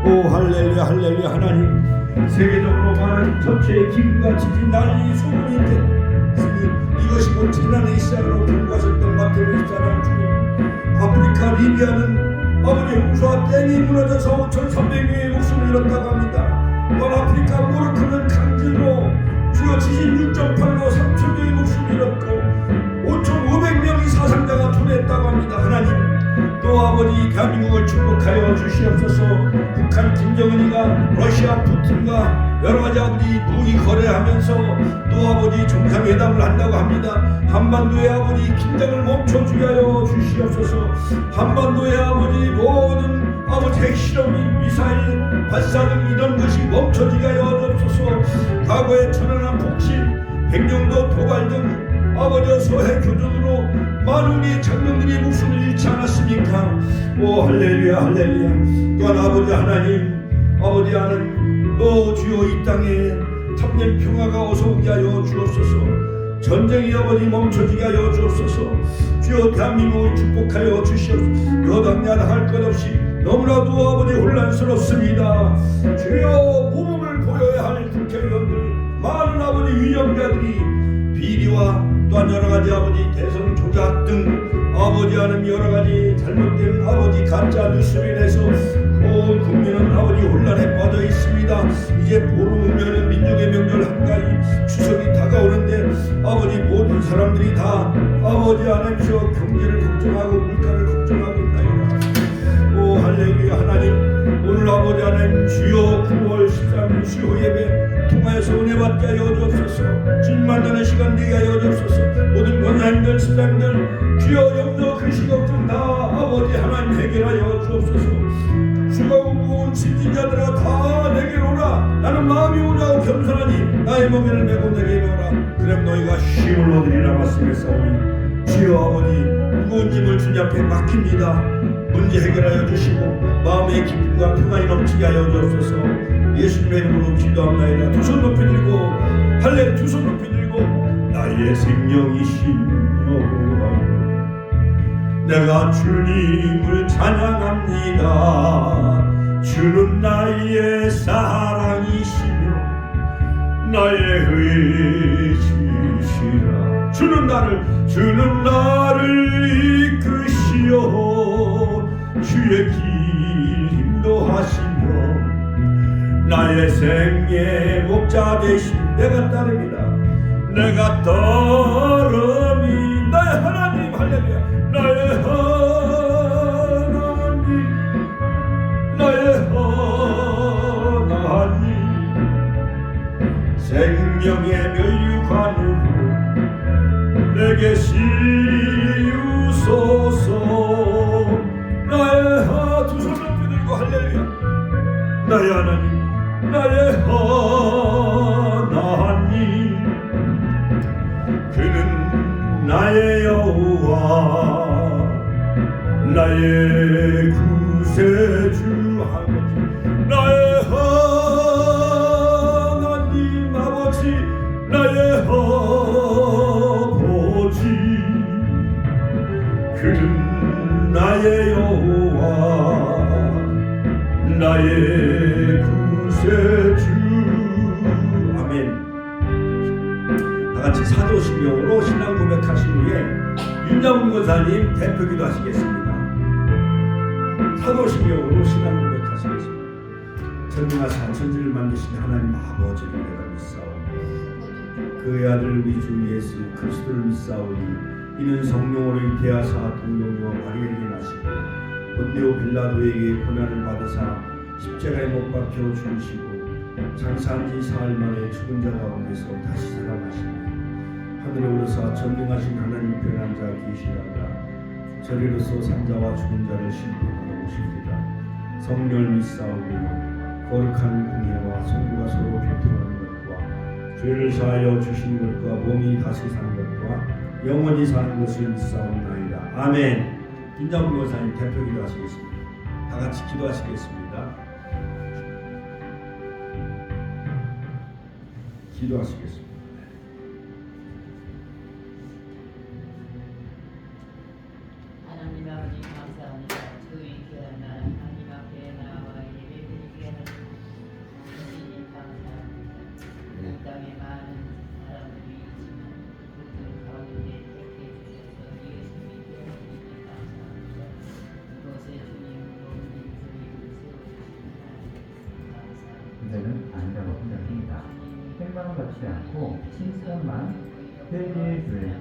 오 할렐루야 할렐루야. 하나님 세계적으로 많은 전체의 기근과 지진 난리 소문이 있으니 이것이 곧 재난의 시작으로 경고하셨던 마태복음 14장 주님, 아프리카 리비아는 아버지 홍수와 댐이 무너져서 5,300명의 목숨을 잃었다고 합니다. 또한 아프리카 모로코는 강진으로 주요 지진 6.8로 3,000명의 목숨을 잃었고 5,500명의 사상자가 초래했다고 합니다. 하나님 또 아버지 대한민국을 축복하여 주시옵소서. 북한 김정은이가 러시아 푸틴과 여러가지 아버지 무기 거래하면서 또 아버지 정상회담을 한다고 합니다. 한반도의 아버지 긴장을 멈춰주게 하여 주시옵소서. 한반도의 아버지 모든 아버지 핵실험이 미사일 발사 등 이런 것이 멈춰지게 하여 주옵소서. 과거에 천안함 폭신 백령도 도발 등 아버지 소해 교전으로 많은 우리 장병들이 목숨을 잃지 않았습니까? 오 할렐루야 할렐루야. 또한 아버지 하나님 아버지 하나님 또 주여 이 땅에 참된 평화가 어서오게 하여 주옵소서. 전쟁이 아버지 멈춰지게 하여 주옵소서. 주여 대한민국을 축복하여 주시옵소서. 여당 야당 할 것 없이 너무나도 아버지 혼란스럽습니다. 주여 모범을 보여야 할 국회의원들 많은 아버지 위정자들이 비리와 또한 여러가지 아버지 대선 조작 등 아버지 하는 여러가지 잘못된 아버지 가짜 뉴스로 인해서 온 국민은 아버지 혼란에 빠져 있습니다. 이제 보름 후면은 민족의 명절 한가위 추석이 다가오는데 아버지 모든 사람들이 다 아버지 하나님께서 경제를 걱정하고 물가를 걱정하고 있나이다. 오 할렐루야. 하나님 오늘 아버지 하나님 주여 9월 13일 수요 예배 통하여서 은혜 받게 하여 주옵소서. 주님 만나는 시간 되게 하여 주옵소서. 모든 권사님들 스님들 주여 염려 근심 걱정 다 아버지 하나님 해결하여 주옵소서. 주가 무거운 심진자들아 다 내게로 오라. 나는 마음이 오자고 겸손하니 나의 멍에를 메고 내게 오라. 그럼 너희가 쉼을 얻으리라 말씀했사오니 주여 아버지 무거운 짐을 주님 앞에 맡깁니다. 문제 해결하여 주시고 마음의 기쁨과 평안이 넘치게 하여 주옵소서. 예수님의 이름으로 기도합나이다. 두 손 높이 들고 할렐 두 손 높이 들고 나의 생명이신 여호와 내가 주님을 찬양합니다. 주는 나의 사랑이시며 나의 의지시라. 주는 나를 이끄시어 주의 길 인도하시며 나의 생의 목자 되신 내가 따릅니다. 내가 따름이 나의 하나님 할렐루야. 나의 하나님 나의 하나님 생명의 멸류관으로 내게 시우소서. 나의 두 손 높이 들고 할렐루야. 나의 하나님 나의 하나님 그는 나의 여호와 나의 구세주 아버지 나의 하나님 아버지 나의 아버지 그는 나의 여호와 나의 구세주. 아멘. 다같이 사도신경으로 신앙 고백하신 후에 윤장훈 권사님 대표기도 하시겠습니다. 사도신경으로 신앙 고백하시겠습니다. 전능하사 천지를 만드신 하나님 아버지를 내가 믿사오니 그의 아들 우리 주 예수 그리스도를 믿사오니 이는 성령으로 잉태하사 동정녀 마리아에게 나시고 본디오 빌라도에게 고난을 받으사 십자가에 못 박혀 죽으시고 장사한 지 사흘 만에 죽은 자 가운데서 다시 살아나시고 하늘에 오르사 전능하신 하나님 편한 자 계시다가 저리로서 산자와 죽은 자를 심판하러 오십니다. 성령을 믿사오니 거룩한 공예와 성부가 서로 교통하는 것과 죄를 사하여 주시는 것과 몸이 다시 사는 것과 영원히 사는 것을 믿사옵나이다. 아멘. 김장훈 권사님 대표기도 하시겠습니다. 다같이 기도하시겠습니다. 기도하시겠습니다. 하나님 아버지 감사합니다. 주 위대한 하나님 앞에 나와 예배드리기 아니라고 생각합니다. 생방을 받지 않고 칭찬만 회개의 교회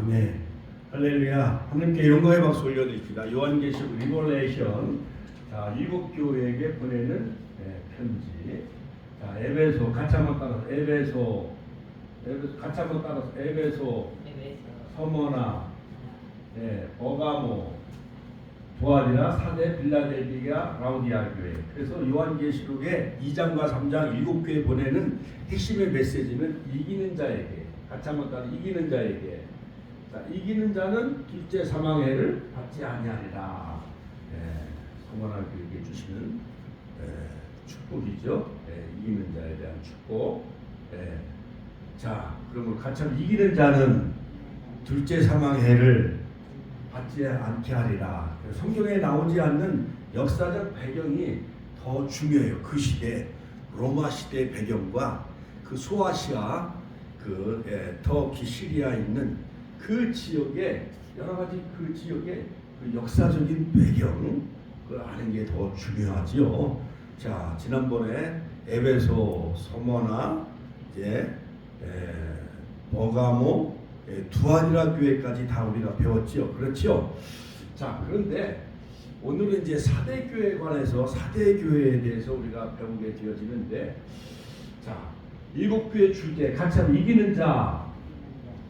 아멘. 할렐루야. 하나님께 영광의 박수 올려드립니다. 요한계시록 리버레이션. 자, 7교회에게 보내는 편지. 자, 에베소 같이 한번 따라서 에베소 같이 한번 따라서 에베소, 서머나, 버가모, 도아디라, 사대, 빌라델비아, 라우디아 교회. 그래서 요한계시록의 2장과 3장 7교회 보내는 핵심의 메시지는 이기는 자에게, 같이 한번 따라 이기는 자에게. 자, 이기는 자는 둘째 사망해를 받지 아니하리라. 서머나 교회에게 주시는 축복이죠. 이기는 자에 대한 축복. 자, 그러면 같이 한번 이기는 자는 둘째 사망해를 받지 않게 하리라. 성경에 나오지 않는 역사적 배경이 더 중요해요. 그 시대 로마 시대 배경과 그 소아시아, 그 터키, 시리아에 있는 그 지역의 여러 가지 그 지역의 그 역사적인 배경 그 아는 게 더 중요하지요. 자, 지난번에 에베소, 서머나, 이제 버가모, 두아디라 교회까지 다 우리가 배웠지요. 그렇죠? 자, 그런데 오늘은 이제 사대 교회에 관해서 사대 교회에 대해서 우리가 배우게 되어지는데, 자, 7교회 주제 같이 한번 이기는 자,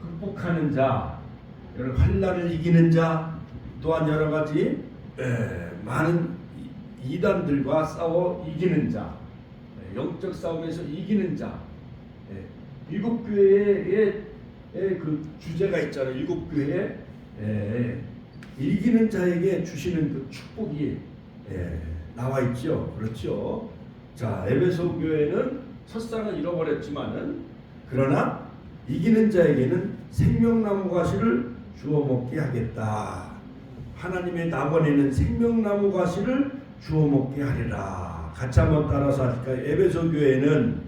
극복하는 자, 여러 환난을 이기는 자, 또한 여러 가지 많은 이단들과 싸워 이기는 자, 영적 싸움에서 이기는 자. 7교회의 그 주제가 있잖아요. 7교회 이기는 자에게 주시는 그 축복이 나와 있죠. 그렇죠. 자, 에베소 교회는 첫상을 잃어버렸지만은 그러나 이기는 자에게는 생명나무 과실을 주워 먹게 하겠다. 하나님의 낙원에는 생명나무 과실을 주워 먹게 하리라. 같이 한번 따라서 하실까요? 에베소 교회는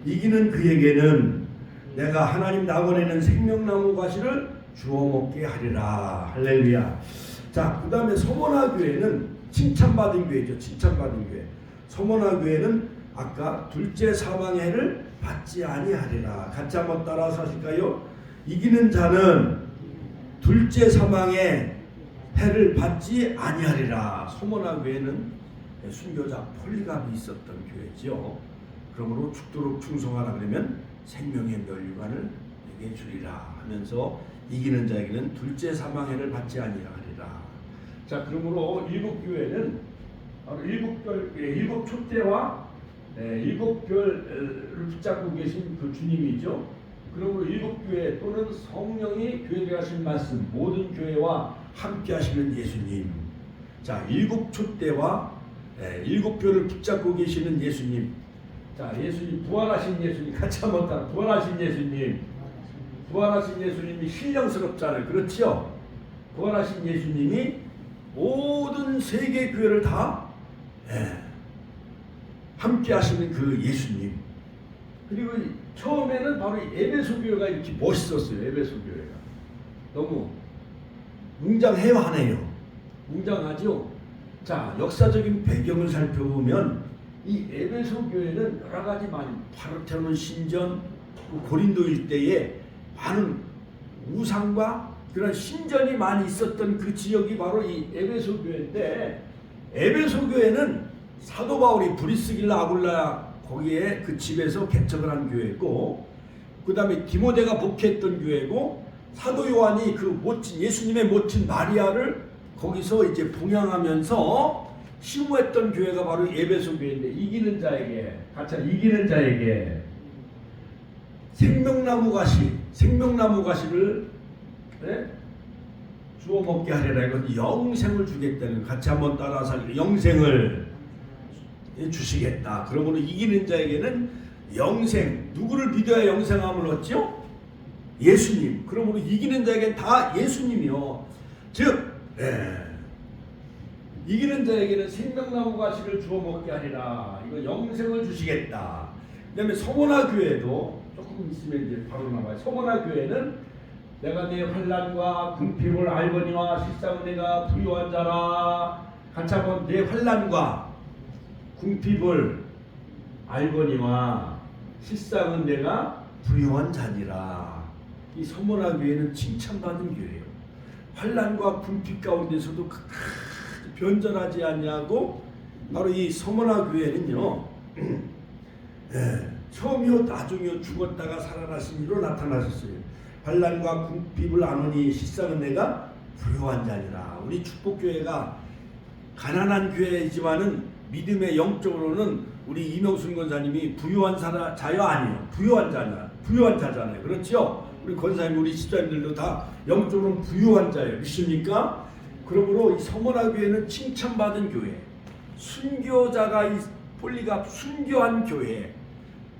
이기는 그에게는 내가 하나님 낙원에는 생명나무 과실을 주워 먹게 하리라. 할렐루야. 자, 그 다음에 서머나 교회는 칭찬받은 교회죠. 칭찬받은 교회. 서머나 교회는 아까 둘째 사망의 해를 받지 아니하리라. 같이 한번 따라서 하실까요? 이기는 자는 둘째 사망의 해를 받지 아니하리라. 소모나 교회는 순교자 폴리갑이 있었던 교회죠. 그러므로 죽도록 충성하라 그러면 생명의 멸류관을 내게 주리라 하면서 이기는 자에게는 둘째 사망의 해를 받지 아니하리라. 자, 그러므로 일곱 교회는 바로 일곱 촛대와 일곱 별을 붙잡고 계신 그 주님이죠. 그러므로 일곱 교회 또는 성령이 교회에 하신 말씀, 모든 교회와 함께 하시는 예수님. 자, 일곱 촛대와 일곱 별을 붙잡고 계시는 예수님. 자, 예수님, 부활하신 예수님 같이 한번 따라. 부활하신 예수님. 부활하신 예수님이 신령스럽잖아요. 그렇죠? 부활하신 예수님이 모든 세계 교회를 다 함께 하시는 그 예수님. 그리고 처음에는 바로 에베소 교회가 이렇게 멋있었어요. 에베소 교회가 너무 웅장해하네요. 웅장하죠. 자, 역사적인 배경을 살펴보면 이 에베소 교회는 여러 가지 많이 파르테논 신전, 고린도 일대에 많은 우상과 그런 신전이 많이 있었던 그 지역이 바로 이 에베소 교회인데, 에베소 교회는 사도 바울이 브리스길라 아굴라 거기에 그 집에서 개척을 한 교회고, 그 다음에 디모데가 목회했던 교회고, 사도 요한이 그 모친 예수님의 모친 마리아를 거기서 이제 봉양하면서 심우했던 교회가 바로 에베소 교회인데, 이기는 자에게 같이 이기는 자에게 생명나무 가시를 주워 먹게 하리라. 이건 영생을 주겠다는, 같이 한번 따라서 영생을 주시겠다. 그러므로 이기는 자에게는 영생, 누구를 믿어야 영생함을 얻죠? 예수님. 그러므로 이기는 자에게는 다 예수님이요. 즉 이기는 자에게는 생명나무 가시를 주워 먹게 하리라. 이거 영생을 주시겠다. 그 다음에 서모나 교회도 조금 있으면 이제 바로 나와요. 서모나 교회는 내가 내 환난과 궁핍을 알거니와 실상은 내가 부유한 자라. 같이 한번 내 환난과 궁핍을 알거니와 실상은 내가 부유한 자니라. 이 서모나 교회는 칭찬받은 교회예요. 환난과 궁핍 가운데서도 변절하지 않냐고, 바로 이 서모나 교회는요, 처음이요 나중이요 죽었다가 살아나신 이로 나타나셨어요. 환난과 궁핍을 아노니 실상은 내가 부유한 자니라. 우리 축복교회가 가난한 교회이지만은 믿음의 영적으로는 우리 이명순 권사님이 부유한 자요 아니에요. 부유한 자잖아요. 그렇죠? 우리 권사님, 우리 집사님들도 다 영적으로는 부유한 자예요. 믿습니까? 그러므로 이 서모나 교회는 칭찬받은 교회, 순교자가 폴리갑 순교한 교회.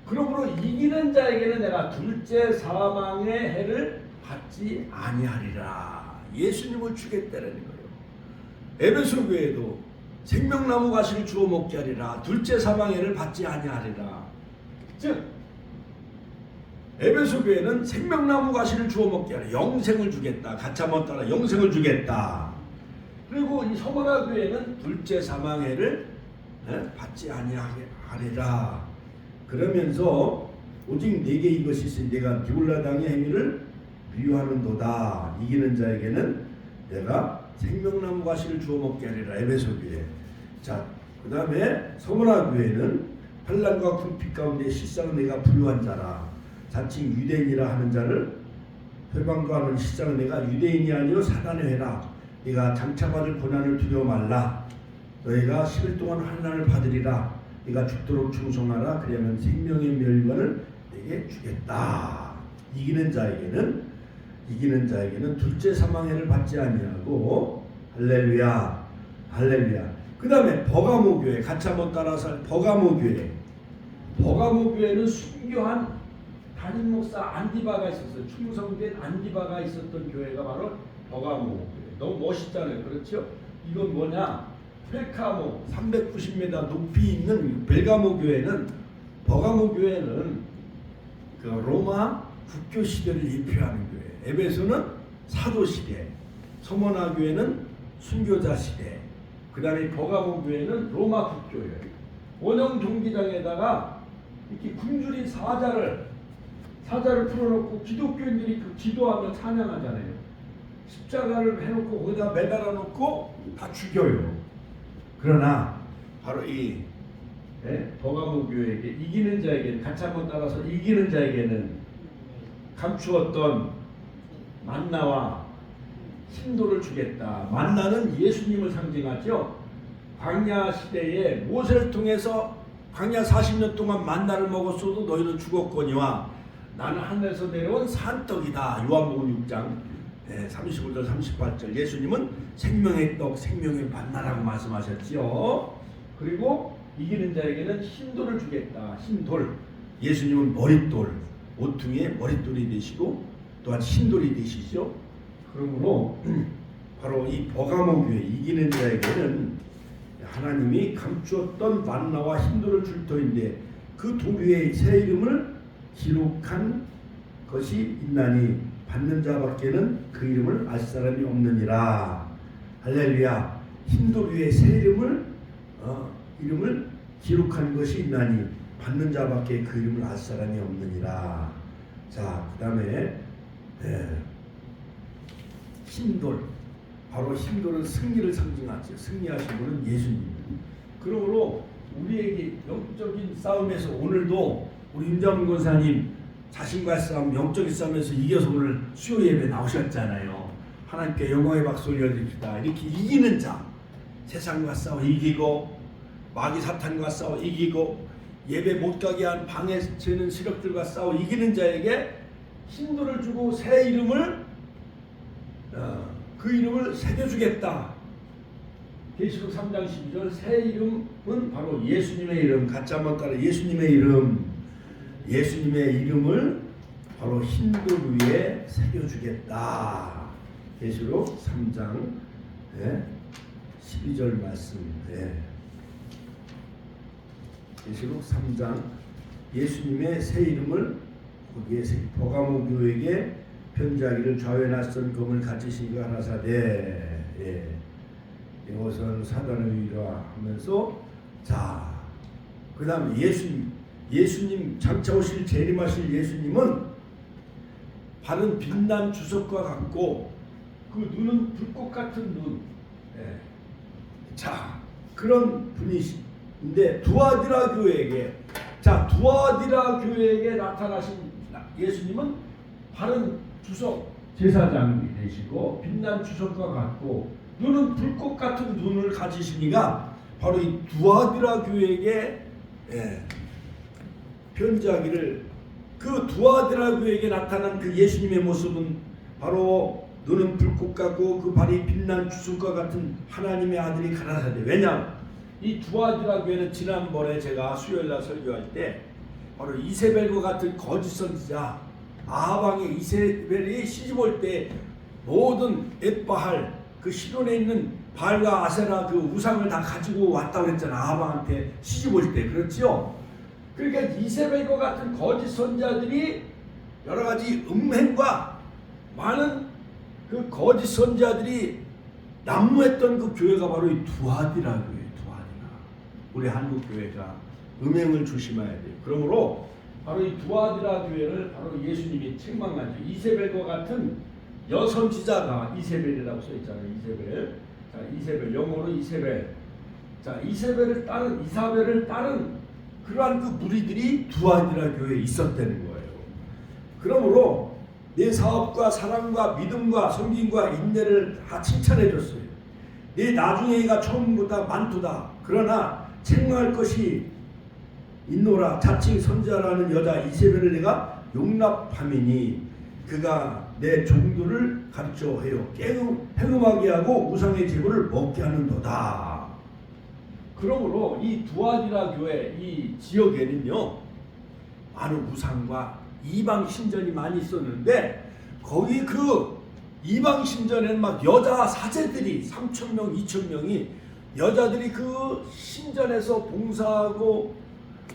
그러므로 이기는 자에게는 내가 둘째 사망의 해를 받지 아니하리라. 예수님을 주겠다는 거예요. 에베소 교회도 생명나무 가시를 주워 먹게 하리라. 둘째 사망의 해를 받지 아니하리라. 즉 에베소 교회는 생명나무 가시를 주워 먹게 하리라. 영생을 주겠다. 같이 한번 따라. 영생을 주겠다. 그리고 이 서모나 교회는 둘째 사망의 해를 받지 아니하리라. 그러면서 오직 내게 이것이 있으니 내가 디올라 당의 행위를 미워하는도다. 이기는 자에게는 내가 생명나무 가시를 주워 먹게 하리라. 에베소 교회. 자, 그 다음에 서모나 교회는 환난과 궁핍 가운데 실상은 내가 부유한 자라. 자칭 유대인이라 하는 자를 회방과하는 실상은 내가 유대인이 아니요 사단의 회라. 네가 장차받을 고난을 두려워 말라. 너희가 10일 동안 환난을 받으리라. 네가 죽도록 충성하라. 그러면 생명의 멸관을 내게 주겠다. 이기는 자에게는 둘째 사망해를 받지 아니하고. 할렐루야, 할렐루야. 그 다음에 버가모 교회, 같이 한번 따라서. 버가모 교회는 순교한 담임 목사 안디바가 있었어요. 충성된 안디바가 있었던 교회가 바로 버가모 교회. 너무 멋있잖아요. 그렇죠? 이건 뭐냐? 펠카모 390m 높이 있는 벨가모 교회는, 버가모 교회는 그 로마 국교 시대를 예표하는 교회. 에베소는 사도 시대, 서모나 교회는 순교자 시대, 그 다음에 버가모 교회는 로마 국교예요. 원형 경기장에다가 이렇게 굶주린 사자를 풀어놓고 기독교인들이 그 기도하며 찬양하잖아요. 십자가를 해놓고 거기다 매달아 놓고 다 죽여요. 그러나 바로 이 버가모 교회에게 이기는 자에게는, 같이 한번 따라서, 이기는 자에게는 감추었던 만나와 신도를 주겠다. 만나는 예수님을 상징하죠. 광야 시대에 모세를 통해서 광야 40년 동안 만나를 먹었어도 너희는 죽었거니와 나는 하늘에서 내려온 산떡이다. 요한복음 6장 35절 38절. 예수님은 생명의 떡, 생명의 만나라고 말씀하셨지요. 그리고 이기는 자에게는 흰돌을 주겠다. 흰돌. 예수님은 머릿돌, 오퉁이의 머릿돌이 되시고 또한 흰돌이 되시죠. 그러므로 바로 이 버가모 교회, 이기는 자에게는 하나님이 감추었던 만나와 흰돌을 줄 터인데 그 도류의 새 이름을 기록한 것이 있나니 받는 자밖에는 그 이름을 알 사람이 없느니라. 할렐루야. 흰돌 위에 새 이름을 기록한 것이 있나니 받는 자밖에 그 이름을 알 사람이 없느니라. 자, 그 다음에 흰돌. 바로 흰돌은 승리를 상징하죠. 승리하신 분은 예수님. 그러므로 우리에게 영적인 싸움에서 오늘도 우리 윤정문 권사님 자신과의 싸움, 영적인 싸움에서 이겨서 오늘 수요 예배 나오셨잖아요. 하나님께 영광의 박수 올려드립니다. 이렇게 이기는 자, 세상과 싸워 이기고 마귀 사탄과 싸워 이기고 예배 못 가게 한 방해되는 세력들과 싸워 이기는 자에게 흰돌을 주고 새 이름을 그 이름을 새겨주겠다. 계시록 3장 12절. 새 이름은 바로 예수님의 이름. 같이 한번 따라. 예수님의 이름. 예수님의 이름을 바로 흰돌 위에 새겨주겠다. 계시록 3장 12절 말씀. 계시록 3장 예수님의 새 이름을 거기에 버가모 교회에게 편지하기를 좌우에 낯선 검을 가지시기가 하나사대 이것은 사단의 위라 하면서 자, 그 다음에 예수님 장차 오실 재림하실 예수님은 발은 빛난 주석과 같고 그 눈은 불꽃 같은 눈. 자, 그런 분이신데 두아디라 교회에게, 자, 두아디라 교회에게 나타나신 예수님은 발은 주석 제사장이 되시고 빛난 주석과 같고 눈은 불꽃 같은 눈을 가지시니가 바로 이 두아디라 교회에게 편지하기를, 그 두아디라 교회에게 나타난 그 예수님의 모습은 바로 눈은 불꽃 같고 그 발이 빛난 주석과 같은 하나님의 아들이 가라사대. 왜냐? 이 두아디라 교회는 지난번에 제가 수요일날 설교할 때 바로 이세벨과 같은 거짓 선지자, 아하방의 이세벨이 시집올 때 모든 엣바할 그 시돈에 있는 바알과 아세라 그 우상을 다 가지고 왔다고 그랬잖아. 아하방한테 시집올 때. 그렇지요? 그러니까 이세벨과 같은 거짓 선지자들이 여러 가지 음행과 많은 그 거짓 선지자들이 난무했던 그 교회가 바로 이 두아디라 교회. 우리 한국 교회가 음행을 조심해야 돼요. 그러므로 바로 이 두아디라 교회를 바로 예수님이 책망하죠. 이세벨과 같은 여선지자가, 이세벨이라고 써 있잖아요. 이세벨. 자, 이세벨, 영어로 이세벨. 자, 이세벨을 따른, 이사벨을 따른 그러한 그 무리들이 두아디라 교회에 있었다는 거예요. 그러므로 내 사업과 사랑과 믿음과 섬김과 인내를 다 칭찬해 줬어요. 내 나중에가 처음보다 많도다. 그러나 책망할 것이 있노라. 자칭 선지자라는 여자 이세벨을 내가 용납함이니 그가 내 종들을 가르쳐 해요. 행음하게 하고 우상의 제물을 먹게 하는도다. 그러므로 이 두아디라 교회 이 지역에는요 많은 우상과 이방 신전이 많이 있었는데 거기 그 이방 신전에는 막 여자 사제들이 3,000명, 2,000명이 여자들이 그 신전에서 봉사하고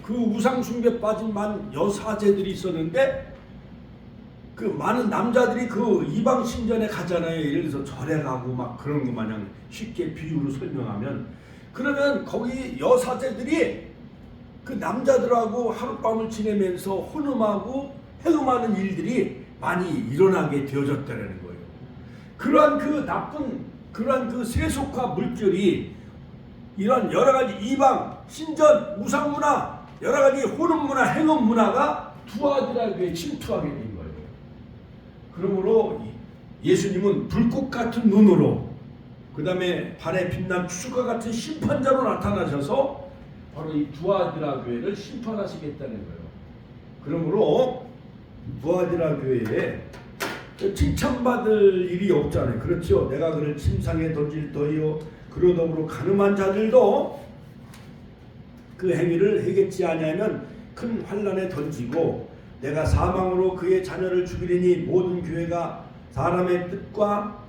그 우상 숭배 빠진 만 여사제들이 있었는데 그 많은 남자들이 그 이방 신전에 가잖아요. 예를 들어서 절에 가고 막 그런 거 마냥 쉽게 비유로 설명하면, 그러면 거기 여사제들이 그 남자들하고 하룻밤을 지내면서 혼음하고 해음하는 일들이 많이 일어나게 되어졌다는 거예요. 그러한 그 나쁜 그러한 그 세속화 물결이 이런 여러 가지 이방, 신전, 우상 문화, 여러 가지 혼음 문화, 행음 문화가 두아디라교에 침투하게 된 거예요. 그러므로 예수님은 불꽃 같은 눈으로 그 다음에 발에 빛난 추수과 같은 심판자로 나타나셔서 바로 이 두아디라 교회를 심판하시겠다는 거예요. 그러므로 두아디라 교회에 칭찬받을 일이 없잖아요. 그렇죠? 내가 그를 침상에 던질 터이요 그러더으로 가늠한 자들도 그 행위를 해겠지 아니하면 큰 환난에 던지고 내가 사망으로 그의 자녀를 죽이리니 모든 교회가 사람의 뜻과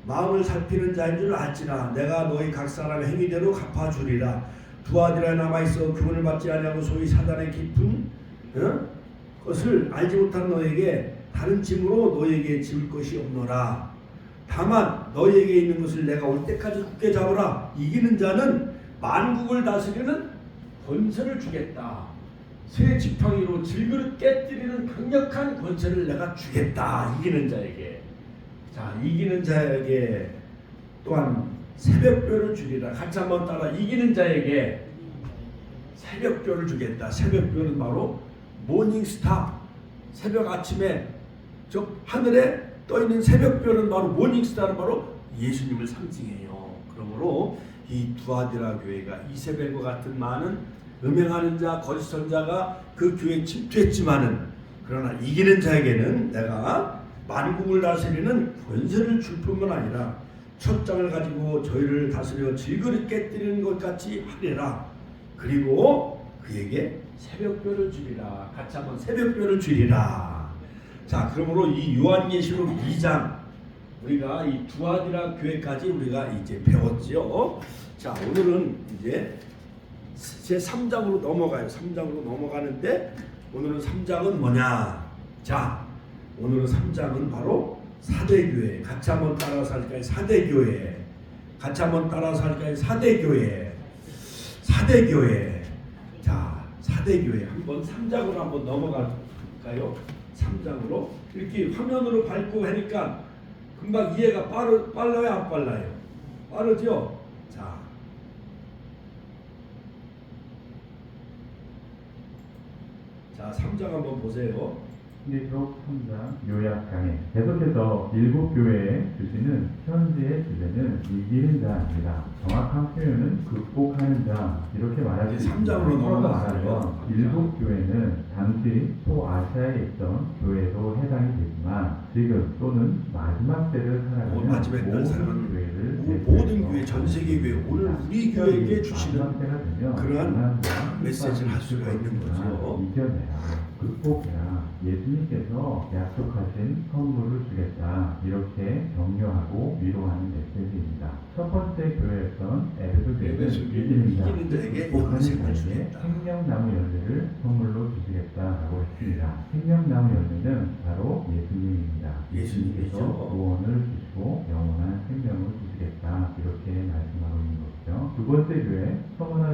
마음을 살피는 자인 줄 알지라 내가 너희 각 사람의 행위대로 갚아주리라. 두아디라에 남아있어 교훈을 받지 아니하고 소위 사단의 깊은 것을 알지 못한 너에게 다른 짐으로 너에게 지을 것이 없노라. 다만 너희에게 있는 것을 내가 올 때까지 굳게 잡으라. 이기는 자는 만국을 다스리는 권세를 주겠다. 새 지팡이로 질그릇 깨뜨리는 강력한 권세를 내가 주겠다. 이기는 자에게. 자, 이기는 자에게 또한 새벽별을 주리라. 같이 한번 따라. 이기는 자에게 새벽별을 주겠다. 새벽별은 바로 모닝스타. 새벽 아침에 저 하늘에 떠있는 새벽별은 바로 모닝스타는 바로 예수님을 상징해요. 그러므로 이 두아디라 교회가 이세벨과 같은 많은 음행하는 자, 거짓 선자가 그 교회에 침투했지만은 그러나 이기는 자에게는 내가 만국을 다스리는 권세를 줄 뿐만 아니라 첩장을 가지고 저희를 다스려 질그릇 깨뜨리는 것 같이 하리라. 그리고 그에게 새벽별을 주리라. 같이 한번 새벽별을 주리라. 자, 그러므로 이 요한계시록 2장 우리가 이 두아디라 교회까지 우리가 이제 배웠죠. 자, 오늘은 이제 제 3장으로 넘어가요. 3장으로 넘어가는데 오늘은 3장은 뭐냐? 자, 오늘은 3장은 바로 사대교회. 같이 한번 따라서 할까요? 사대교회. 같이 한번 따라서 할까요? 사대교회. 사대교회. 자, 사대교회. 한번 3장으로 한번 넘어갈까요? 3장으로 이렇게 화면으로 밟고 하니까 금방 이해가 빨라요? 안 빨라요? 빠르죠? 자, 3장 한번 보세요. 신기록 3장 요약강의 계속해서 일곱 교회에 주시는 현재의 주제는 이기는 자입니다. 정확한 표현은 극복하는 자 이렇게 말할 수 있습니다. 3장으로 넘어가서 일곱 교회는 당시 소아시아에 있던 교회도 해당이 되지만 지금 또는 마지막 때를 살아가는 모든 교회를 모든 교회, 전 세계 교회, 오늘 우리 교회에게 주시는 그러한 메시지를 할 수가 있는 거죠. 이겨내라, 극복해라, 예수님께서 약속하신 선물을 주겠다 이렇게 격려하고 위로하는 메시지입니다. 첫 번째 교회였던 에베소 교회는 이기는 자에게 극복하는 자에게 생명나무 열매를 선물로 주시겠다라고 했습니다. 생명나무 열매는 바로 예수님입니다. 예수님께서 구원을 주시고 영원한 생명을 주시겠다 이렇게 말씀하고 있는 것이죠. 두 번째 교회 서머나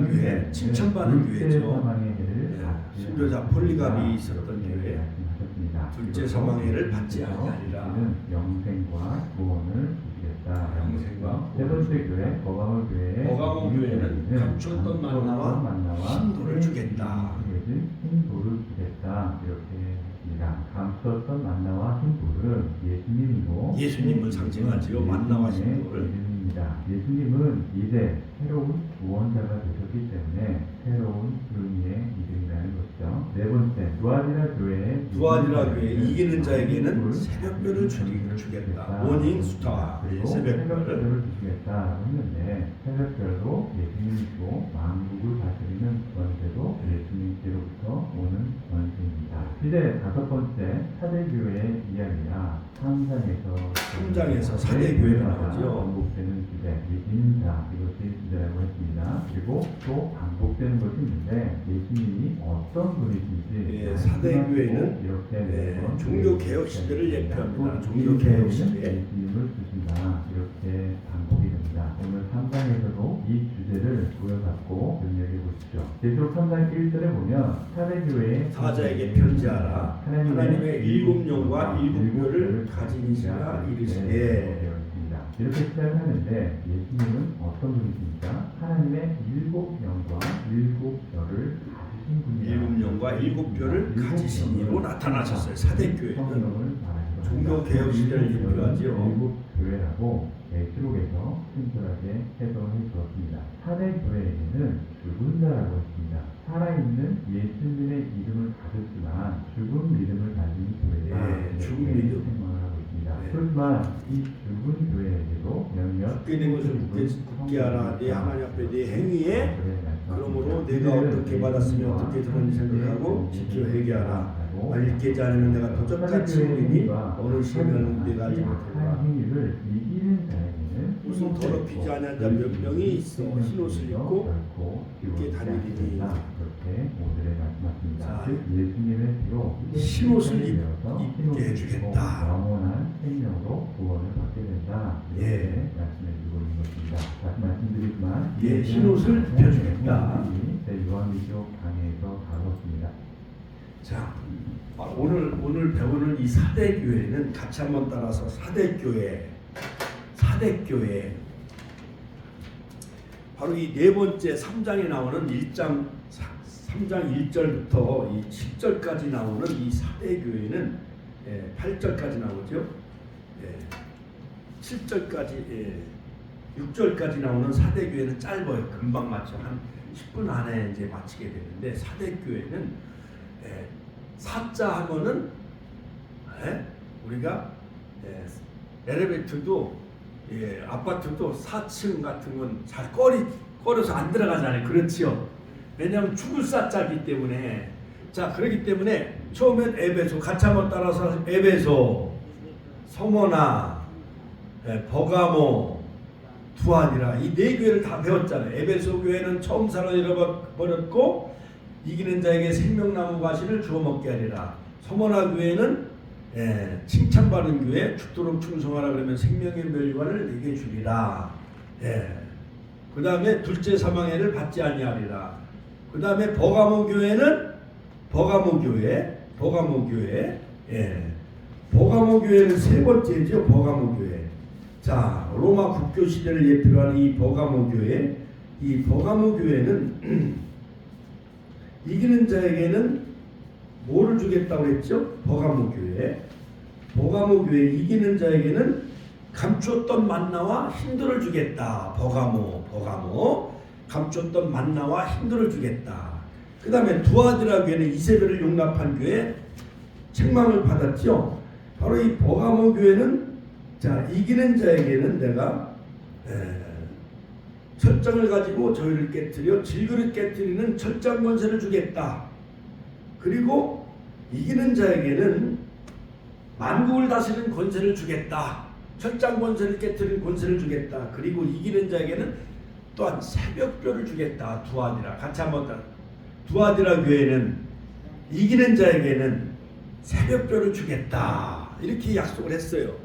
교회 칭찬받는 교회죠. 사망의 해를 순교자 폴리갑이 있었던 교회. 둘째 사망의 해를 받지 아니하리라. 영생과 구원을 주시겠다. 영생과 세 번째 교회 버가모 교회는 감추었던 만나와 흰돌을 주겠다. 흰돌을 주겠다 이렇게 했습니다. 감추었던 만나와 흰돌은 예수님이고 예수님을 상징하지요. 만나와 흰돌을. 예수님은 이제 새로운 구원자가 되셨기 때문에 새로운 의미의 이름이라는 것이죠. 네 번째, 두아디라 교회 이기는 자에게는 새벽별을 주겠다. 모닝 스타. 새벽별을 주시겠다 했는데 새벽별도 예수님이시고 만국을 다스리는 권세도 예수님께로부터 오는 권세입니다. 이제 다섯 번째 사대교회의 이야기가 3장에서 사대교회가 나오죠. 반복되는 주제, 이기는 자 이것이 주제라고 했습니다. 그리고 또 반복되는 것이 있는데 예수님이 어떤 분이신지 사대교회는 이렇게 종교개혁 시대를 예표합니다. 종교개혁 시대 예수님을 주신다 이렇게 반복이 됩니다. 오늘 3장에서도 이 주제를 부여잡고 눈여겨 보시죠. 계속 3장 1절에 보면 사대교회의 사자에게 편지하라. 하나님의 일곱 영과 일곱 뼈를 가진 이시가 이르시되. 이렇게 시작을 하는데 예수님은 어떤 분이십니까? 하나님의 일곱 영과 일곱 뼈를 가지신 분이다. 일곱 영과 일곱 뼈를 가지신 이로 나타나셨어요. 사대교회는 종교 개혁 시대를 대표하지요. 일곱 교회라고 기록에서 친절하게 해석을 해주었습니다. 사대교회에는 죽은 자라고 했습니다. 살아있는 예수님의 이름을 가졌지만 죽은 믿음을 가진 교회가 죽은 믿음 생각을 하고 있습니다. 네. 그렇지만 이 죽은 교회에게도 몇몇 죽게 된 것을 굳게 하라. 내 하나님 앞에 내 행위에 그러므로 내가 어떻게 받았으며 어떻게 들었는지 생각하고 지켜 회개하라. 만일 깨지 않으면 내가 도적같이 우리니 어느 시면은 내가 알지 못하리라. 무슨 더럽히지 않은 자 몇 명이 있어 흰옷을 입고 이렇게 다니리니. 자, 흰옷을 입게 해주겠다. 영원한 생명으로 구원을 받게 된다. 이렇게 말씀해주고 있는 것입니다. 다시 말씀드리지만 흰옷을 입혀주겠다. 요한계시록 강의에서 다뤘습니다. 자, 오늘 배우는 이 사대교회는 같이 한번 따라서 사대교회 바로 이 네 번째 3장에 나오는 3장 1절부터 이 10절까지 나오는 이 사대교회는 8절까지 나오죠. 7절까지 6절까지 나오는 사대교회는 짧아요. 금방 맞죠. 한 10분 안에 이제 마치게 되는데 사대교회는 사자 하면은 우리가 엘리베이터도 아파트도 4층 같은 건 잘 꺼려서 안 들어가잖아요. 그렇지요. 왜냐하면 죽을 사자기 때문에. 자, 그렇기 때문에 처음엔 에베소, 같이 한번 따라서 에베소, 서머나, 버가모, 두아니라 이 네 교회를 다 배웠잖아요. 에베소 교회는 처음 사랑을 잃어버렸고 이기는 자에게 생명나무 과실을 주워 먹게 하리라. 서머나 교회는 칭찬받은 교회, 죽도록 충성하라 그러면 생명의 멸관을 내게 주리라. 그 다음에 둘째 사망해를 받지 아니하리라. 그 다음에 버가모 교회는 버가모 교회는 세 번째죠. 버가모 교회. 자, 로마 국교 시대를 예표로 하는 이 버가모 교회. 이 버가모 교회는 이기는 자에게는 뭐를 주겠다고 그랬죠? 버가모 교회 이기는 자에게는 감추었던 만나와 힌들을 주겠다. 버가모 감추었던 만나와 힌들을 주겠다. 그 다음에 두아디라 교회는 이세벨을 용납한 교회 책망을 받았죠. 바로 이 버가모 교회는 자, 이기는 자에게는 내가 철장을 가지고 저희를 깨뜨려 질그릇 깨뜨리는 철장 권세를 주겠다. 그리고 이기는 자에게는 만국을 다스리는 권세를 주겠다. 철장 권세를 깨뜨리는 권세를 주겠다. 그리고 이기는 자에게는 또한 새벽별을 주겠다. 두아디라. 같이 한번 따라. 두아디라 교회는 이기는 자에게는 새벽별을 주겠다. 이렇게 약속을 했어요.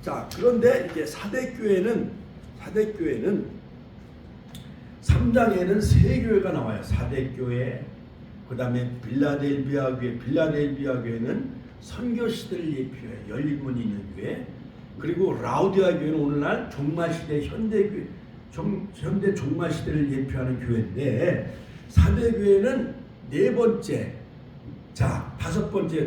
자, 그런데 이제 사대교회는 3장에는 세 교회가 나와요. 사대교회, 그 다음에 빌라델비아 교회는 선교 시대를 예표해 열린 문이 있는 교회. 그리고 라우디아 교회는 오늘날 종말 시대 현대 종말 시대를 예표하는 교회인데 사대 교회는 네 번째. 자, 다섯 번째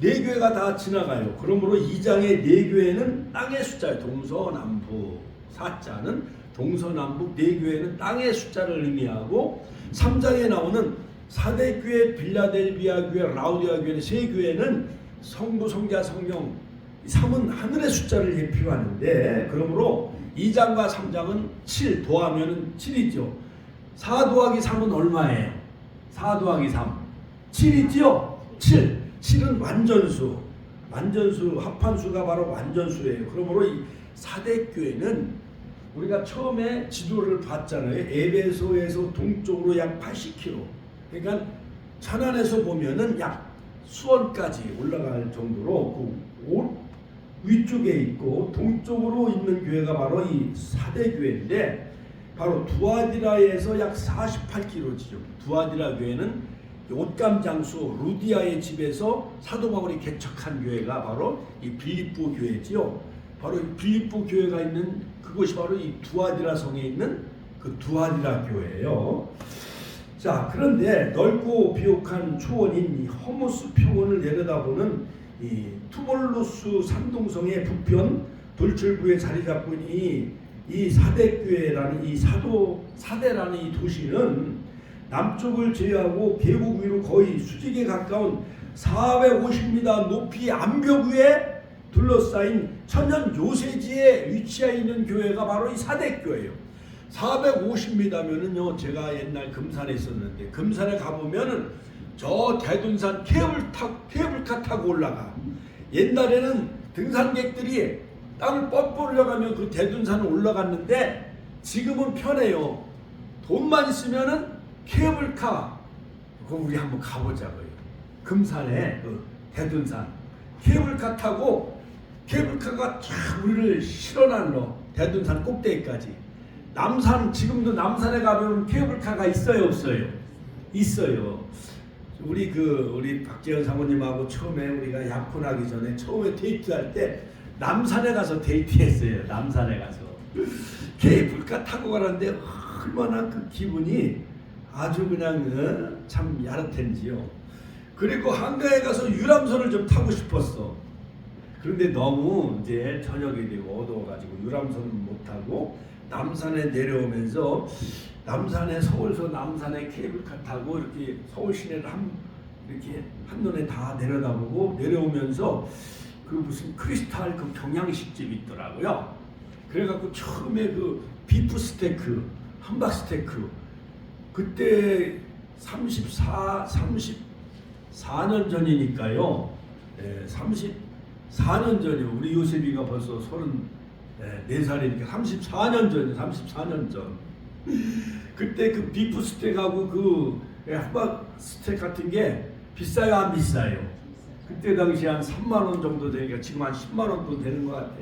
네 교회가 다 지나가요. 그러므로 2장의 네 교회는 땅의 숫자예요. 동서남북. 사자는 동서남북 네 교회는 땅의 숫자를 의미하고 3장에 나오는 사대교회, 빌라델비아 교회, 라우디아 교회 세 교회는 성부, 성자, 성령 3은 하늘의 숫자를 예표하는데 그러므로 2장과 3장은 7 더하면 7이죠. 4 더하기 3은 얼마예요? 4 더하기 3 7이죠? 7은 완전수 합한수가 바로 완전수예요. 그러므로 이 사대교회는 우리가 처음에 지도를 봤잖아요. 에베소에서 동쪽으로 약 80km. 그러니까 천안에서 보면은 약 수원까지 올라갈 정도로 위쪽에 있고 동쪽으로 있는 교회가 바로 이 사대교회인데 바로 두아디라에서 약 48km지요. 두아디라 교회는 옷감 장수 루디아의 집에서 사도 바울이 개척한 교회가 바로 이 빌립보 교회지요. 바로 이 빌립보 교회가 있는 그곳이 바로 이 두아디라 성에 있는 그 두아디라 교회예요. 자, 그런데 넓고 비옥한 초원인 이 허무스 표원을 내려다보는 이 투몰루스 산동성의 북편 돌출부에 자리 잡고 있는 이 사대교회라는 이 사대라는 이 도시는 남쪽을 제외하고 계곡 위로 거의 수직에 가까운 450m 높이 암벽 위에 둘러싸인 천연 요새지에 위치해 있는 교회가 바로 이 사대교회예요. 450m면은요, 제가 옛날 금산에 있었는데 금산에 가보면은 저 대둔산 케이블카 타고 올라가. 옛날에는 등산객들이 땀을 뻘뻘 흘려가며 그 대둔산을 올라갔는데 지금은 편해요. 돈만 있으면은 케이블카, 그거 우리 한번 가보자고요. 금산에 그 대둔산 케이블카 타고 케이블카가 쫙 우리를 실어날러 대둔산 꼭대기까지. 남산, 지금도 남산에 가면 케이블카가 있어요, 없어요? 있어요. 우리 박재현 사모님하고 처음에 우리가 약혼하기 전에 처음에 데이트할 때 남산에 가서 데이트했어요. 남산에 가서 케이블카 타고 가는데 얼마나 그 기분이 아주 그냥 참 야릇한지요. 그리고 한가에 가서 유람선을 좀 타고 싶었어. 그런데 너무 이제 저녁이 되고 어두워가지고 유람선은 못 타고 남산에 내려오면서 남산에 서울서 남산에 케이블카 타고 이렇게 서울 시내를 이렇게 한눈에 다 내려다보고 내려오면서 그 무슨 크리스탈 그 경양식집이 있더라고요. 그래갖고 처음에 그 비프 스테이크, 함박 스테이크 그때 34년 전이니까요. 34년 전이요. 우리 요셉이가 벌써 34살이니까 34년 전이요. 34년 전. 그때 그 비프 스테이크하고 그 함박 스테이크 같은 게 비싸요, 안 비싸요? 그때 당시 한 3만 원 정도 되니까 지금 한 10만 원 돈 되는 것 같아.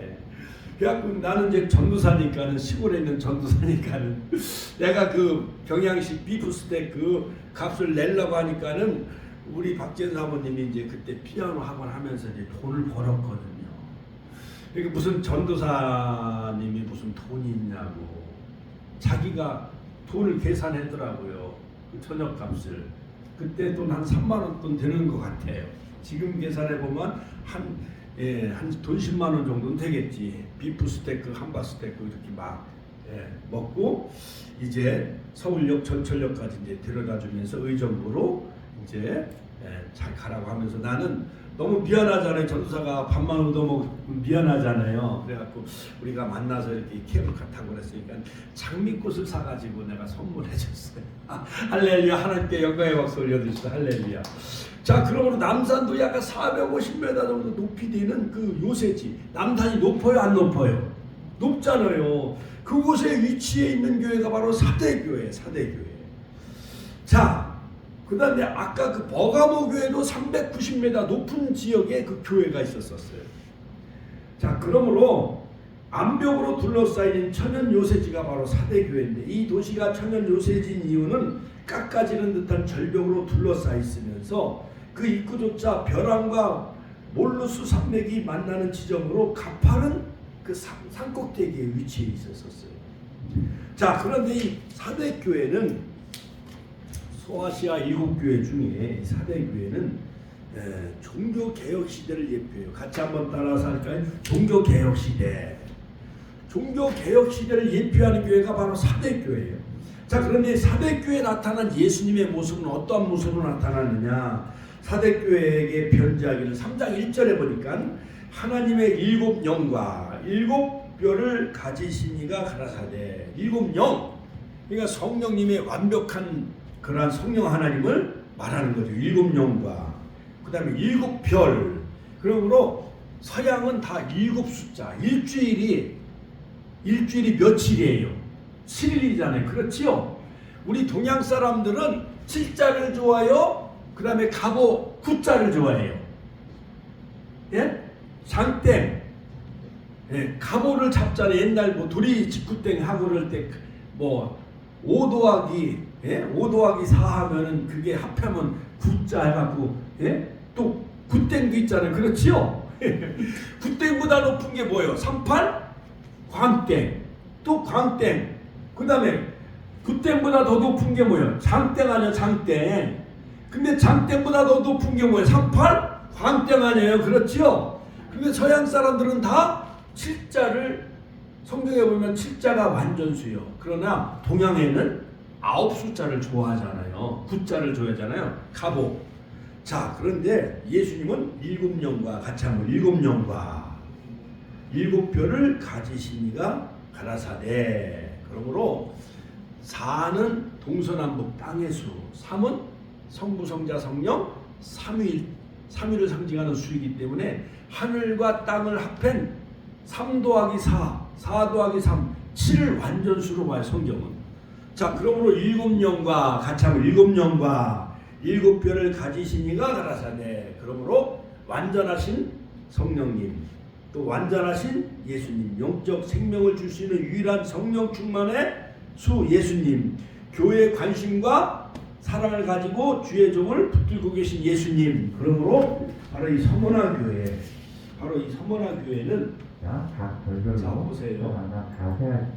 그래갖고 나는 이제 전도사니까는, 시골에 있는 전도사니까는 내가 그 경양식 비프 스테이크 값을 내려고 하니까는 우리 박재현 사모님이 이제 그때 피아노 학원 하면서 이제 돈을 벌었거든요. 그러니까 무슨 전도사님이 무슨 돈이 있냐고 자기가 돈을 계산하더라고요. 그 저녁 값을. 그때 돈 한 3만 원 돈 되는 것 같아요. 지금 계산해 보면 한 돈 10만 원 정도는 되겠지. 비프 스테이크, 함박 스테이크 이렇게 막 먹고 이제 서울역 전철역까지 이제 데려다 주면서 의정부로 이제 잘 가라고 하면서 나는 너무 미안하잖아요. 전도사가 밥만 얻어먹으면 미안하잖아요. 그래갖고 우리가 만나서 이렇게 케이블카 타고 그랬으니까 장미꽃을 사가지고 내가 선물해줬어요. 할렐루야. 하나님께 영광의 박수 올려드립시다. 할렐루야. 자, 그러므로 남산도 약간 450m 정도 높이 되는 그 요새지. 남산이 높아요, 안 높아요? 높잖아요. 그곳에 위치해 있는 교회가 바로 사대교회, 사대교회. 자, 그 다음에 아까 그 버가모 교회도 390m 높은 지역에 그 교회가 있었어요. 자, 그러므로 암벽으로 둘러싸인 천연 요새지가 바로 사대교회인데, 이 도시가 천연 요새지인 이유는 깎아지는 듯한 절벽으로 둘러싸 있으면서 그 입구조차 벼랑과 몰루스 산맥이 만나는 지점으로 가파른 그 산꼭대기에 위치해 있었어요. 자, 그런데 이 사대교회는 소아시아 7교회 중에 사대교회는 종교개혁 시대를 예표해요. 같이 한번 따라서 할까요? 종교개혁 시대. 종교개혁 시대를 예표하는 교회가 바로 사대교회예요. 자, 그런데 사대교회에 나타난 예수님의 모습은 어떠한 모습으로 나타나느냐? 사대교회에게 편지하기를 3장 1절에 보니까 하나님의 7영과 7뼈를 가지신 이가 가라사대. 7영. 그러니까 성령님의 완벽한 그러한 성령 하나님을 말하는 거죠. 7영과 그 다음에 7별. 그러므로 서양은 다 7숫자. 일주일이 며칠이에요? 7일이잖아요. 그렇지요? 우리 동양 사람들은 7자를 좋아해요. 그 다음에 갑오 9자를 좋아해요. 예? 장땡 가보를 잡잖아요. 옛날 뭐 도리 직구땡 하고 그럴 때 뭐 5 더하기 4 하면은 그게 합하면 9자 해갖고 또 굿땡도 있잖아요. 그렇지요? 굿땡보다 높은 게 뭐예요? 38 광땡, 또 광땡. 그 다음에 굿땡보다 더 높은 게 뭐예요? 장땡 아니야, 장땡. 근데 장땡보다 더 높은 게 뭐예요? 38 광땡 아니에요. 그렇지요? 근데 서양 사람들은 다 7자를 성경에 보면 7자가 완전수요. 그러나 동양에는 9숫자를 좋아하잖아요. 9자를 좋아하잖아요. 가보. 자, 그런데 예수님은 7영과 같이 한번 7영과 7뼈를 가지시니가 가라사대. 그러므로 4는 동서남북 땅의 수, 3은 성부 성자 성령 삼위를 상징하는 수이기 때문에 하늘과 땅을 합한 3 더하기 4, 4 더하기 3, 7을 완전수로 봐요, 성경은. 자, 그러므로 7영과 같이 하면 7영과 7뼈를 가지시니가 가라사대. 그러므로 완전하신 성령님, 또 완전하신 예수님, 영적 생명을 줄 수 있는 유일한 성령 충만의 수 예수님, 교회의 관심과 사랑을 가지고 주의 종을 붙들고 계신 예수님. 그러므로 바로 이 서문화교회, 바로 이 서문화교회는 각 절별로 자, 보세요. 가세할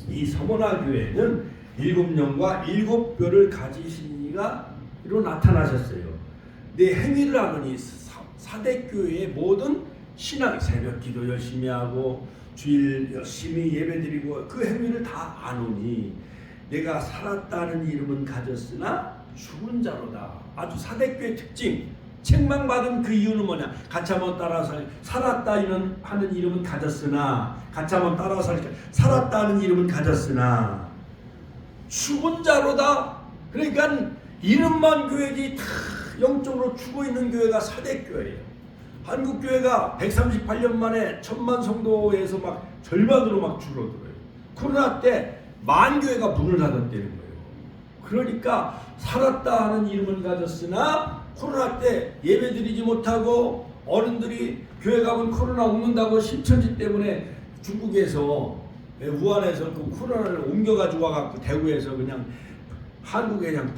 이 서문화교회는 7영과 7뼈를 가지신 이가 로 나타나셨어요. 내 행위를 하는 이 사대교회의 모든 신앙, 새벽 기도 열심히 하고 주일 열심히 예배드리고 그 행위를 다 아노니 내가 살았다는 이름은 가졌으나 죽은 자로다. 아주 사대교회의 특징. 책망받은 그 이유는 뭐냐? 같이 한번 따라서 살았다 하는 이름은 가졌으나, 같이 한번 따라서 살았다는 이름은 가졌으나 죽은 자로다. 그러니까 이름만 교회지 다 영적으로 죽어 있는 교회가 사대교회예요. 한국 교회가 138년 만에 1000만 성도에서 막 절반으로 막 줄어들어요. 코로나 때 만 교회가 문을 닫았다는 거예요. 그러니까 살았다 하는 이름은 가졌으나 코로나 때 예배드리지 못하고 어른들이 교회 가면 코로나 옮는다고 신천지 때문에 중국에서 우한에서 그 코로나를 옮겨가지고 와갖고 대구에서 그냥 한국에 그냥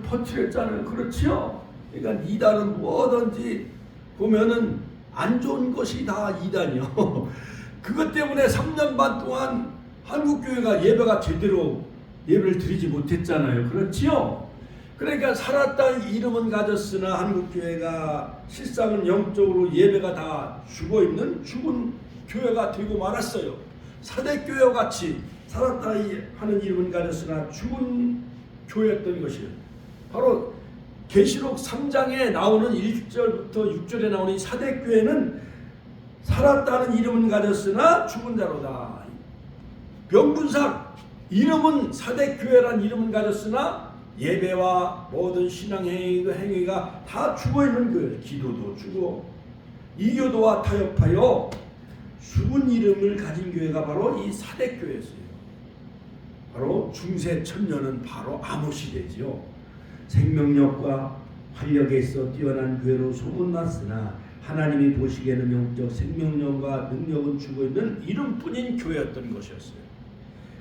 퍼뜨렸잖아요. 그렇지요? 그러니까 이단은 뭐든지 보면은 안 좋은 것이 다 이단이요. 그것 때문에 3년 반 동안 한국교회가 예배가 제대로 예배를 드리지 못했잖아요. 그렇지요? 그러니까 살았다는 이름은 가졌으나 한국교회가 실상은 영적으로 예배가 다 죽어있는 죽은 교회가 되고 말았어요. 사대교회와 같이 살았다 하는 이름은 가졌으나 죽은 교회였던 것이에요. 바로 계시록 3장에 나오는 1절부터 6절에 나오는 이 사대교회는 살았다는 이름은 가졌으나 죽은 자로다. 명분상 이름은 사대교회란 이름은 가졌으나 예배와 모든 신앙 행위가 다 죽어있는 거예요. 기도도 죽어 이교도와 타협하여 죽은 이름을 가진 교회가 바로 이 사대교회였어요. 바로 중세 천년은 바로 암호시대지요. 생명력과 활력에 있어 뛰어난 교회로 소문났으나 하나님이 보시기에는 영적 생명력과 능력은 죽어있는 이름뿐인 교회였던 것이었어요.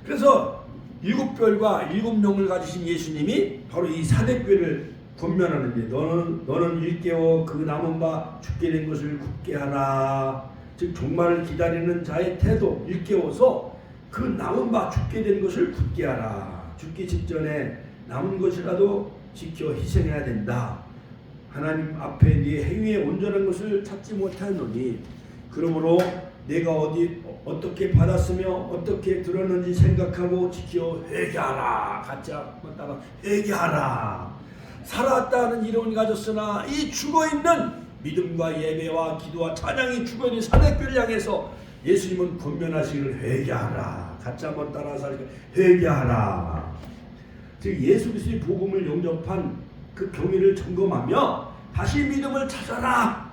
그래서 7별과 7영을 가지신 예수님이 바로 이 사대교회를 권면하는데 너는 일깨워 그 남은 바 죽게 된 것을 굳게 하라. 즉 종말을 기다리는 자의 태도 일깨워서 그 남은 바 죽게 된 것을 굳게 하라. 죽기 직전에 남은 것이라도 지켜 희생해야 된다. 하나님 앞에 네 행위에 온전한 것을 찾지 못하노니 그러므로 내가 어떻게 받았으며 어떻게 들었는지 생각하고 지켜 회개하라. 같이 한번 따라 회개하라. 살았다는 이름을 가졌으나 이 죽어있는 믿음과 예배와 기도와 찬양이 죽어있는 사대교회를 향해서 예수님은 권면하시기를 회개하라. 같이 한번 따라서 회개하라. 즉 예수 그리스도의 복음을 영접한 그 경위를 점검하며 다시 믿음을 찾아라.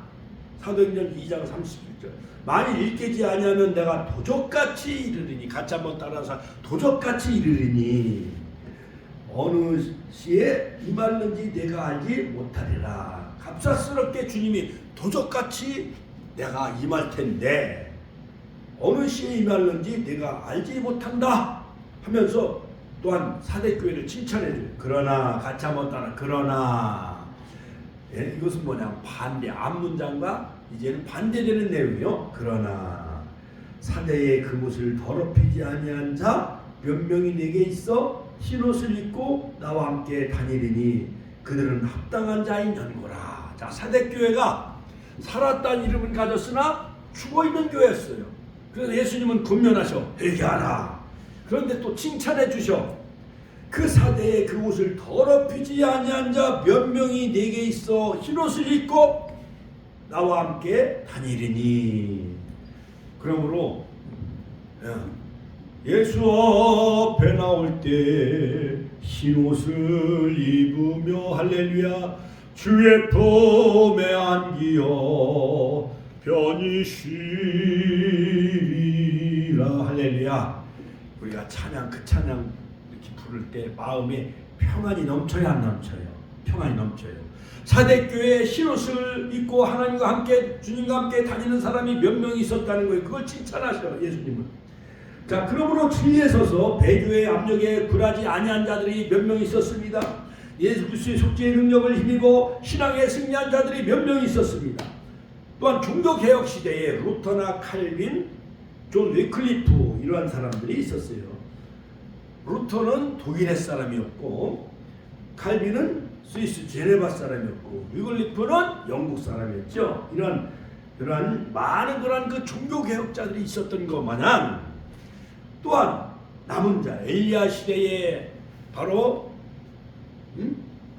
사도행전 2장 31절. 만일 일깨지 아니하면 내가 도적같이 이르리니. 같이 한번 따라서 도적같이 이르리니 어느 시에 임할는지 내가 알지 못하리라. 갑작스럽게 주님이 도적같이 내가 임할 텐데 어느 시에 임하는지 내가 알지 못한다 하면서 또한 사대교회를 칭찬해 줘요. 그러나 같이 한번 따라 그러나 이것은 뭐냐 반대 앞문장과 이제는 반대되는 내용이요. 그러나 사대의 그곳을 더럽히지 아니한 자 몇 명이 내게 있어 흰옷을 입고 나와 함께 다니리니 그들은 합당한 자인 연고라. 자, 사대교회가 살았다는 이름은 가졌으나 죽어있는 교회였어요. 그래서 예수님은 권면하셔 회개하라. 그런데 또 칭찬해 주셔. 그 사대의 그 옷을 더럽히지 아니한 자 몇 명이 내게 있어 흰옷을 입고 나와 함께 다니리니. 그러므로 예수 앞에 나올 때 흰옷을 입으며 할렐루야 주의 품에 안기어 편히 쉬리라. 할렐루야. 우리가 찬양 그 찬양 이렇게 부를 때 마음에 평안이 넘쳐야 안 넘쳐요? 평안이 넘쳐요. 사대교회에 흰옷을 입고 하나님과 함께 주님과 함께 다니는 사람이 몇 명 있었다는 거예요. 그걸 칭찬하셔 예수님은. 자, 그러므로 진리에 서서 배교의 압력에 굴하지 아니한 자들이 몇 명 있었습니다. 예수 그리스도의 속죄의 능력을 힘입어 신앙에 승리한 자들이 몇 명 있었습니다. 또한 종교개혁 시대에 루터나 칼빈, 존 위클리프 이러한 사람들이 있었어요. 루터는 독일의 사람이었고 칼빈은 스위스 제네바 사람이었고 위클리프는 영국 사람이었죠. 이러한 많은 그런 그 종교개혁자들이 있었던 것 마냥 또한 남은 자 엘리야 시대에 바로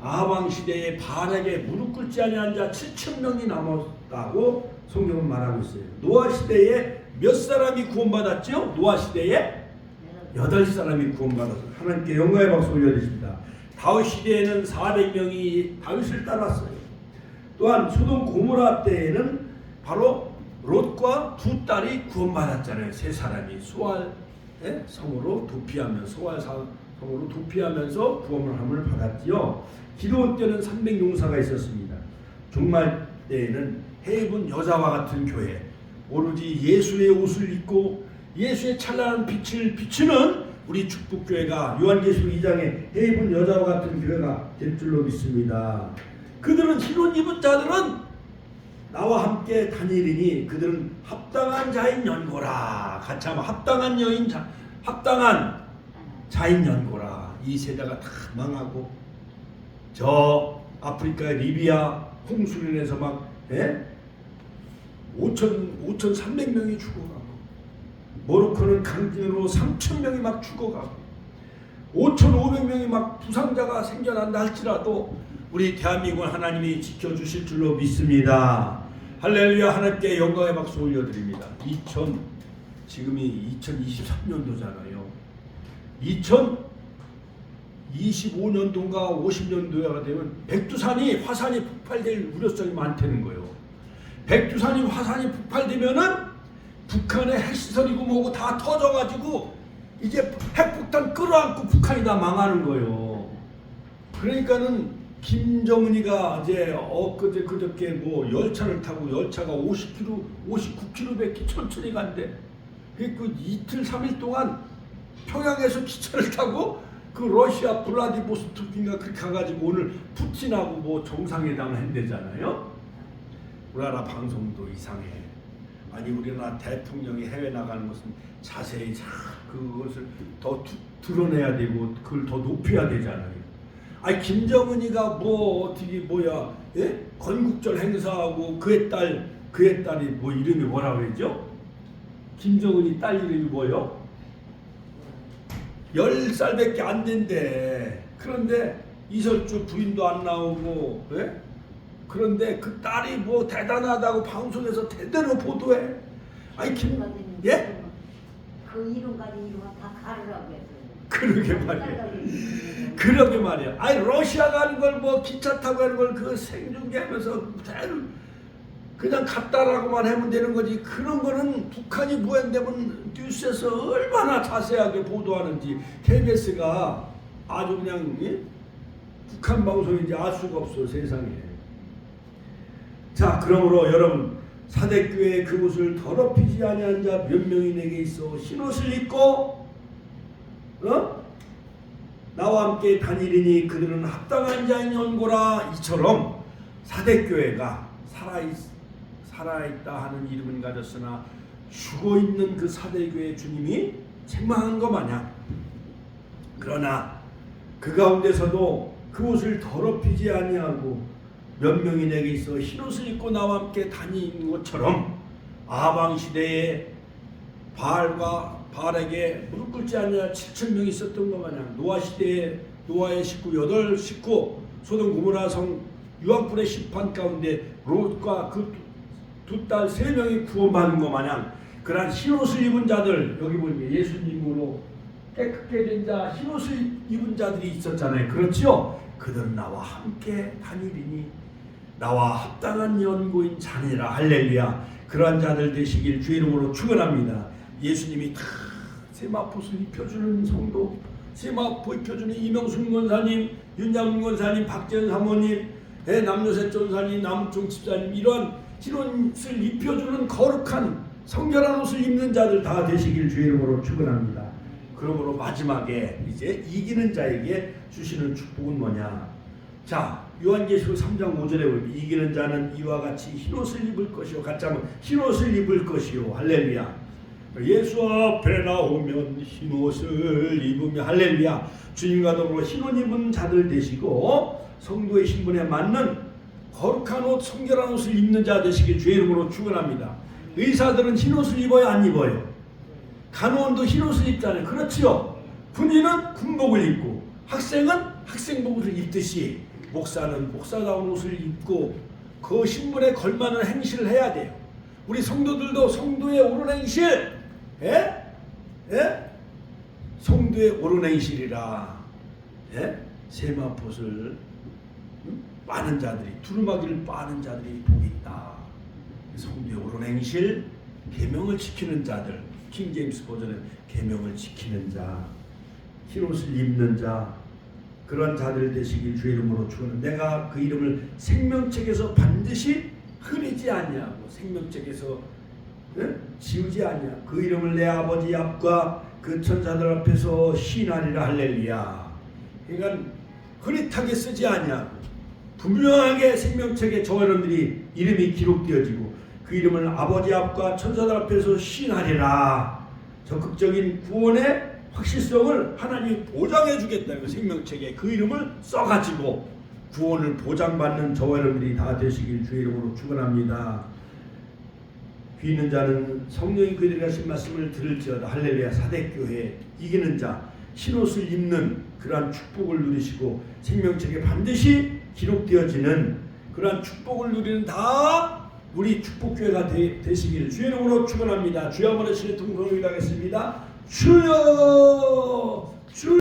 아합 시대에 바알에게 무릎 꿇지 아니한 자 7,000명이 남았다고 성경은 말하고 있어요. 노아 시대에 몇 사람이 구원받았죠? 노아 시대에 8사람이 구원받았어요. 하나님께 영광의 박수 올려드립니다. 다윗 시대에는 400명이 다윗을 따랐어요. 또한 소돔 고모라 때에는 바로 롯과 두 딸이 구원받았잖아요. 세 사람이 소알 성으로 도피하면서 소알 성으로 도피하면서 구원함을 받았지요. 기도원 때는 300용사가 있었습니다. 종말 때에는 해입은 여자와 같은 교회, 오로지 예수의 옷을 입고 예수의 찬란한 빛을 비추는 우리 축복교회가 요한계시록 2장에 해입은 여자와 같은 교회가 될 줄로 믿습니다. 그들은 흰옷 입은 자들은 나와 함께 다니리니 그들은 합당한 자인 연고라. 같이 하면 합당한 합당한 자인 연고라. 이 세대가 다 망하고 저 아프리카의 리비아 홍수로 인해서 막 5,300명이 죽어가고 모로코는 강진으로 3,000명이 막 죽어가고 5,500명이 막 부상자가 생겨난다 할지라도 우리 대한민국을 하나님이 지켜주실 줄로 믿습니다. 할렐루야. 하나님께 영광의 박수 올려드립니다. 지금이 2023년도잖아요. 2025년도인가 50년도가 되면 백두산이 화산이 폭발될 우려성이 많다는 거예요. 백두산이 화산이 폭발되면은 북한의 핵시설이고 뭐고 다 터져가지고 이제 핵폭탄 끌어안고 북한이 다 망하는 거예요. 그러니까는 김정은이가 이제 그저께 뭐 열차를 타고 열차가 59km밖에 천천히 간대. 그 이틀 3일 동안 평양에서 기차를 타고 그 러시아 블라디보스토크인가 그렇게 가가지고 오늘 푸틴하고 뭐 정상회담을 한대잖아요. 우리나라 방송도 이상해. 아니 우리나라 대통령이 해외 나가는 것은 자세히 그것을 더 드러내야 되고 그걸 더 높여야 되잖아요. 아니 김정은이가 뭐 어떻게 뭐야 건국절 행사하고 그의 딸이 뭐 이름이 뭐라 그랬죠? 김정은이 딸 이름이 뭐요? 10살밖에 안 된대. 그런데 이설주 부인도 안 나오고 그런데 그 딸이 뭐 대단하다고 방송에서 대대로 보도해. 아니 그 이름까지 이름 다 가르라고 했어요. 그러게 말이야. 그러게 말이야. 아니 러시아 가는 걸 뭐 기차 타고 가는 걸 그 생중계하면서 그냥 갔다라고만 하면 되는 거지. 그런 거는 북한이 무행되면 뉴스에서 얼마나 자세하게 보도하는지 KBS가 아주 그냥 북한 방송인지 알 수가 없어 세상에. 자, 그러므로 여러분 사대교회 그곳을 더럽히지 아니한 자 몇 명이 내게 있어 흰옷을 입고 나와 함께 다니리니 그들은 합당한 자인 연고라. 이처럼 사대교회가 살아있다 하는 이름은 가졌으나 죽어있는 그 사대교회 주님이 책망한 것 마냥, 그러나 그 가운데서도 그옷을 더럽히지 아니하고 몇 명이 내게 있어 흰옷을 입고 나와 함께 다니는 것처럼 아방 시대에 바알에게 무릎 꿇지 않냐 7,000명이 있었던 것 마냥, 노아 시대에 노아의 식구 8식구, 소돔 고모라 성 유황불의 심판 가운데 롯과 그 두 딸 3명이 구원받는 것 마냥 그러한 흰옷을 입은 자들, 여기 보니까 예수님으로 깨끗게 된 자 흰옷을 입은 자들이 있었잖아요. 그렇죠? 그들은 나와 함께 다니리니 나와 합당한 연고인 자니라. 할렐루야. 그러한 자들 되시길 주의 이름으로 축원합니다. 예수님이 다 세마포를 입혀주는 성도, 세마포 입혀주는 이명순 권사님, 윤장훈 권사님, 박재현 사모님, 남요셉 전사님, 남우총 집사님, 이러한 흰옷을 입혀주는 거룩한 성결한 옷을 입는 자들 다 되시길 주의 이름으로 축원합니다. 그러므로 마지막에 이제 이기는 자에게 주시는 축복은 뭐냐? 자, 요한계시록 3장 5절에 보면 이기는 자는 이와 같이 흰옷을 입을 것이요, 같이 하면 흰옷을 입을 것이요. 할렐루야. 예수 앞에 나오면 흰옷을 입으며, 할렐루야, 주님과 더불어 흰옷 입은 자들 되시고 성도의 신분에 맞는 거룩한 옷, 성결한 옷을 입는 자 되시길 주의 이름으로 축원합니다. 의사들은 흰옷을 입어요, 안 입어요? 간호원도 흰옷을 입잖아요. 그렇지요? 군인은 군복을 입고, 학생은 학생복을 입듯이 목사는 목사다운 옷을 입고 그 신분에 걸맞는 행실을 해야 돼요. 우리 성도들도 성도의 옳은 행실, 성도의 옳은 행실이라, 세마포를 빠는 자들이, 두루마기를 빠는 자들이 복이 있다. 성도의 옳은 행실, 계명을 지키는 자들, 킹제임스 버전은 계명을 지키는 자, 흰옷을 입는 자, 그런 자들 되시길 주의 이름으로 축원합니다. 내가 그 이름을 생명책에서 반드시 흐리지 아니하고 생명책에서 지우지 아니하, 그 이름을 내 아버지 앞과 그 천사들 앞에서 시인하리라. 할렐루야. 그러니까 흐릿하게 쓰지 아니하고 분명하게 생명책에 저 여러분들이 이름이 기록되어지고 그 이름을 아버지 앞과 천사들 앞에서 시인하리라. 적극적인 구원의 확실성을 하나님이 보장해 주겠다. 생명책에 그 이름을 써가지고 구원을 보장받는 저와 여러분들이 다 되시길 주의 이름으로 축원합니다. 귀 있는 자는 성령이 그들에게 하신 말씀을 들을지어다. 할렐루야. 사대교회 이기는 자, 흰옷을 입는 그러한 축복을 누리시고 생명책에 반드시 기록되어지는 그러한 축복을 누리는 다 우리 축복교회가 되시기를 주의 이름으로 축원합니다. 주여 한번 하시는 통성을 기도하겠습니다. 주여, 주여.